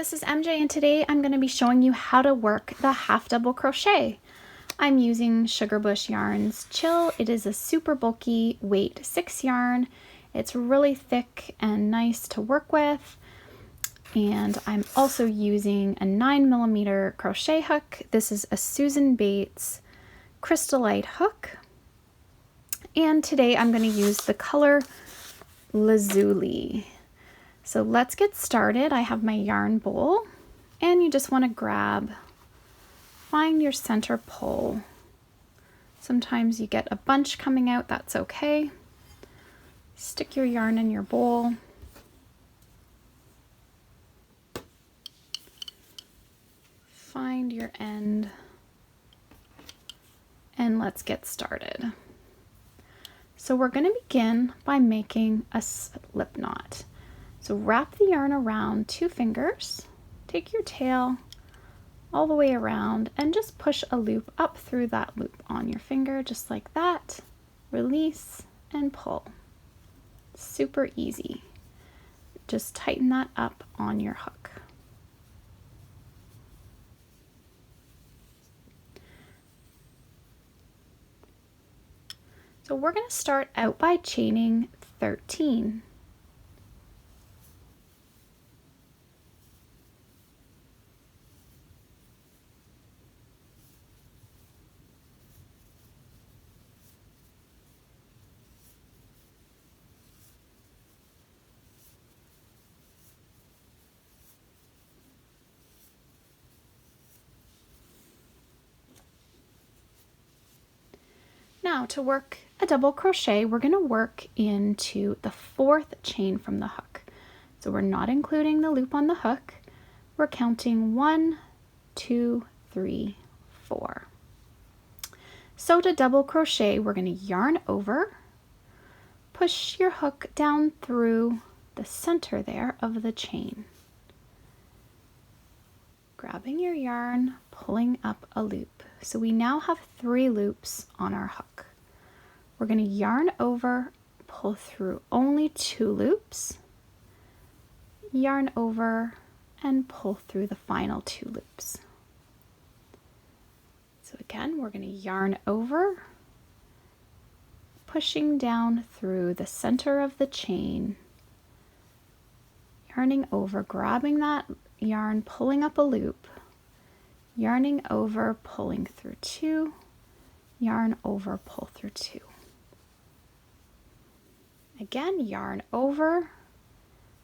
this is MJ and today I'm going to be showing you how to work the half double crochet. I'm using Sugarbush Yarns Chill. It is a super bulky weight 6 yarn. It's really thick and nice to work with. And I'm also using a 9mm crochet hook. This is a Susan Bates Crystallite hook. And today I'm going to use the color Lazuli. So let's get started. I have my yarn bowl and you just want to find your center pull. Sometimes you get a bunch coming out, that's okay. Stick your yarn in your bowl. Find your end and let's get started. So we're going to begin by making a slip knot. So wrap the yarn around 2 fingers, take your tail all the way around and just push a loop up through that loop on your finger, just like that. Release and pull. Super easy. Just tighten that up on your hook. So we're going to start out by chaining 13. Now to work a double crochet, we're going to work into the 4th chain from the hook. So we're not including the loop on the hook. We're counting 1, 2, 3, 4. So to double crochet, we're going to yarn over, push your hook down through the center there of the chain. Grabbing your yarn, pulling up a loop. So we now have 3 loops on our hook. We're going to yarn over, pull through only 2 loops, yarn over, and pull through the final 2 loops. So again, we're going to yarn over, pushing down through the center of the chain, yarning over, grabbing that yarn, pulling up a loop, yarning over, pulling through 2, yarn over, pull through 2. Again, yarn over,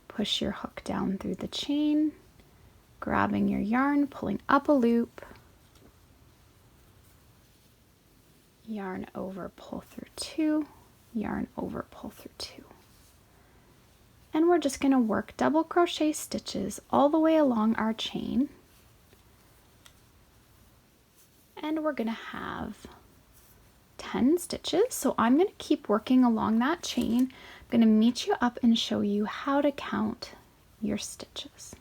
push your hook down through the chain, grabbing your yarn, pulling up a loop, yarn over, pull through 2, yarn over, pull through 2. And we're just going to work double crochet stitches all the way along our chain. And we're going to have 10 stitches. So I'm going to keep working along that chain. I'm going to meet you up and show you how to count your stitches.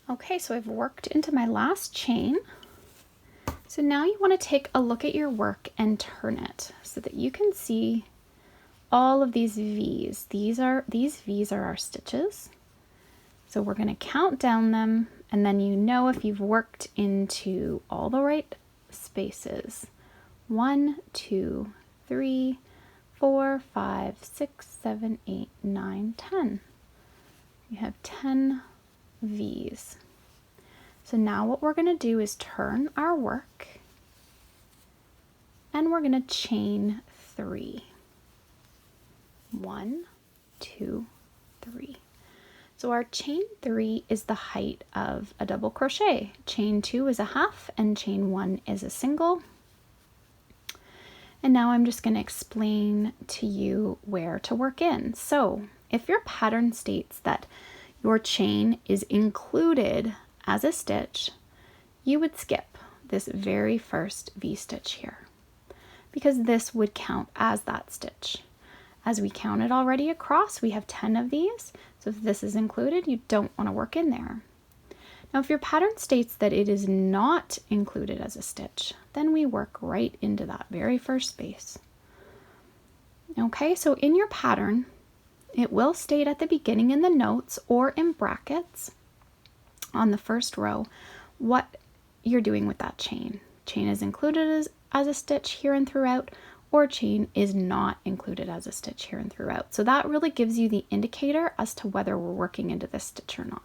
Okay, so I've worked into my last chain. So now you want to take a look at your work and turn it so that you can see all of these V's. These V's are our stitches. So we're going to count down them and then you know if you've worked into all the right spaces. 1, 2, 3, 4, 5, 6, 7, 8, 9, 10. You have 10 V's. So now what we're going to do is turn our work and we're going to chain 3. 1, 2, 3. So our chain 3 is the height of a double crochet. Chain 2 is a half and chain 1 is a single. And now I'm just going to explain to you where to work in. So if your pattern states that your chain is included as a stitch, you would skip this very first V-stitch here because this would count as that stitch. As we counted already across, we have 10 of these. So if this is included, you don't want to work in there. Now, if your pattern states that it is not included as a stitch, then we work right into that very first space. Okay, so in your pattern, it will state at the beginning in the notes or in brackets on the first row what you're doing with that chain. Chain is included as a stitch here and throughout, or chain is not included as a stitch here and throughout. So that really gives you the indicator as to whether we're working into this stitch or not.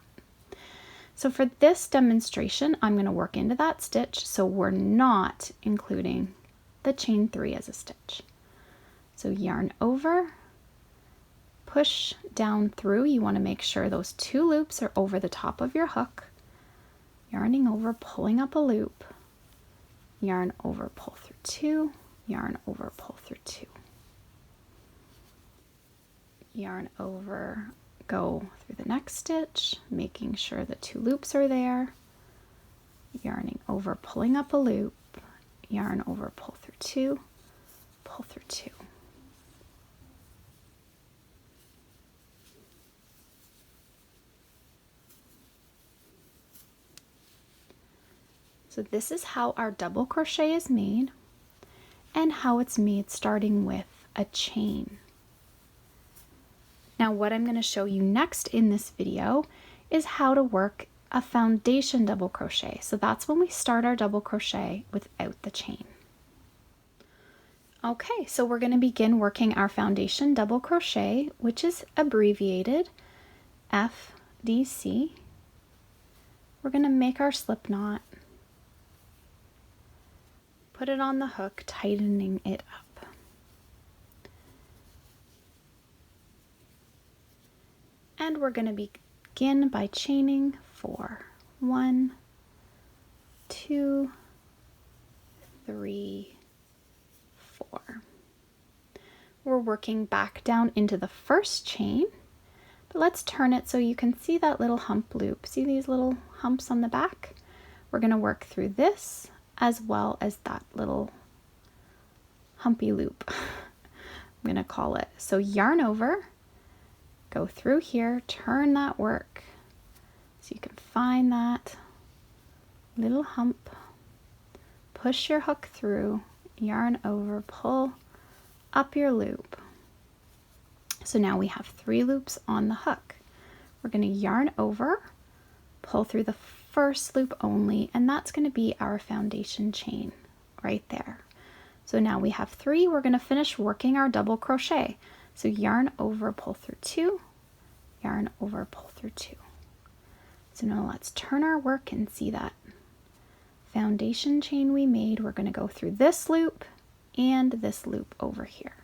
So for this demonstration, I'm going to work into that stitch, so we're not including the chain 3 as a stitch. So yarn over, push down through. You want to make sure those 2 loops are over the top of your hook. Yarning over, pulling up a loop, yarn over, pull through 2, yarn over, pull through 2. Yarn over, go through the next stitch, making sure the 2 loops are there. Yarning over, pulling up a loop, yarn over, pull through 2, pull through 2. So this is how our double crochet is made, and how it's made starting with a chain. Now what I'm going to show you next in this video is how to work a foundation double crochet. So that's when we start our double crochet without the chain. Okay, so we're going to begin working our foundation double crochet, which is abbreviated FDC. We're going to make our slip knot, put it on the hook, tightening it up. And we're going to begin by chaining 4. 1, 2, 3, 4. We're working back down into the first chain, but let's turn it so you can see that little hump loop. See these little humps on the back? We're going to work through this as well as that little humpy loop, I'm going to call it. So yarn over, go through here, turn that work so you can find that little hump, push your hook through, yarn over, pull up your loop. So now we have 3 loops on the hook. We're going to yarn over, pull through the first loop only, and that's going to be our foundation chain right there. So now we have 3. We're going to finish working our double crochet. So yarn over, pull through 2, yarn over, pull through 2. So now let's turn our work and see that foundation chain we made. We're going to go through this loop and this loop over here.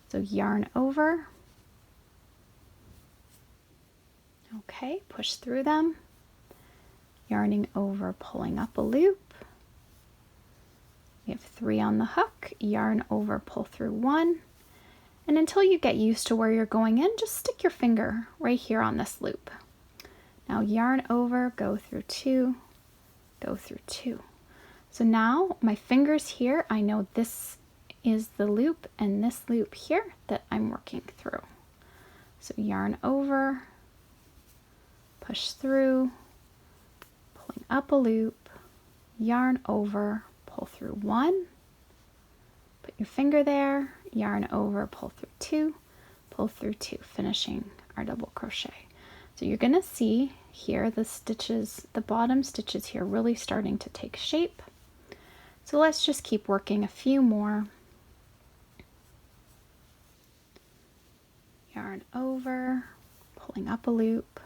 So yarn over, okay, push through them, yarning over, pulling up a loop. We have 3 on the hook, yarn over, pull through 1, and until you get used to where you're going in, just stick your finger right here on this loop. Now yarn over, go through 2, go through 2. So now my fingers here, I know this is the loop and this loop here that I'm working through. So yarn over, push through, pulling up a loop, yarn over, pull through 1, put your finger there, yarn over, pull through 2, pull through 2, finishing our double crochet. So you're going to see here the stitches, the bottom stitches here really starting to take shape. So let's just keep working a few more. Yarn over, pulling up a loop,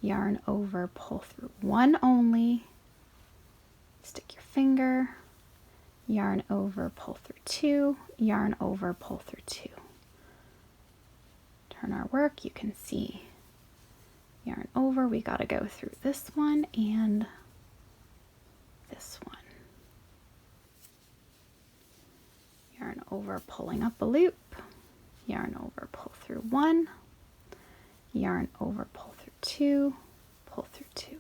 yarn over, pull through 1 only, stick your finger, yarn over, pull through 2, yarn over, pull through 2. Turn our work, you can see yarn over, we got to go through this one and this one. Yarn over, pulling up a loop, yarn over, pull through 1, yarn over, pull through 2, pull through 2.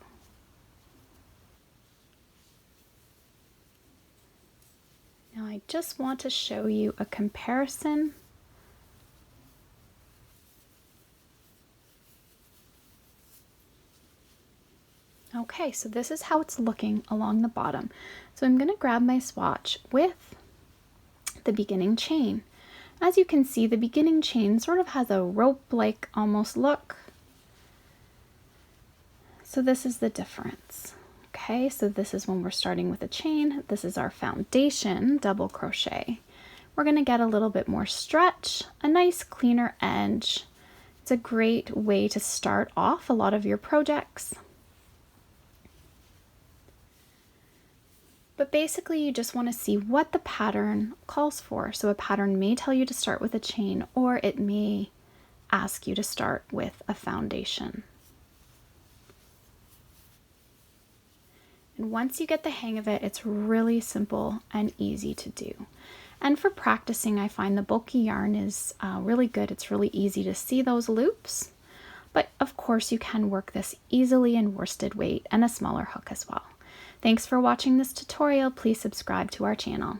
Now I just want to show you a comparison . Okay, so this is how it's looking along the bottom. So I'm going to grab my swatch with the beginning chain. As you can see, the beginning chain sort of has a rope-like almost look. So this is the difference. Okay, so this is when we're starting with a chain. This is our foundation double crochet. We're going to get a little bit more stretch, a nice cleaner edge. It's a great way to start off a lot of your projects. But basically you just want to see what the pattern calls for. So a pattern may tell you to start with a chain, or it may ask you to start with a foundation. And once you get the hang of it, it's really simple and easy to do. And for practicing, I find the bulky yarn is really good. It's really easy to see those loops. But of course you can work this easily in worsted weight and a smaller hook as well. Thanks for watching this tutorial. Please subscribe to our channel.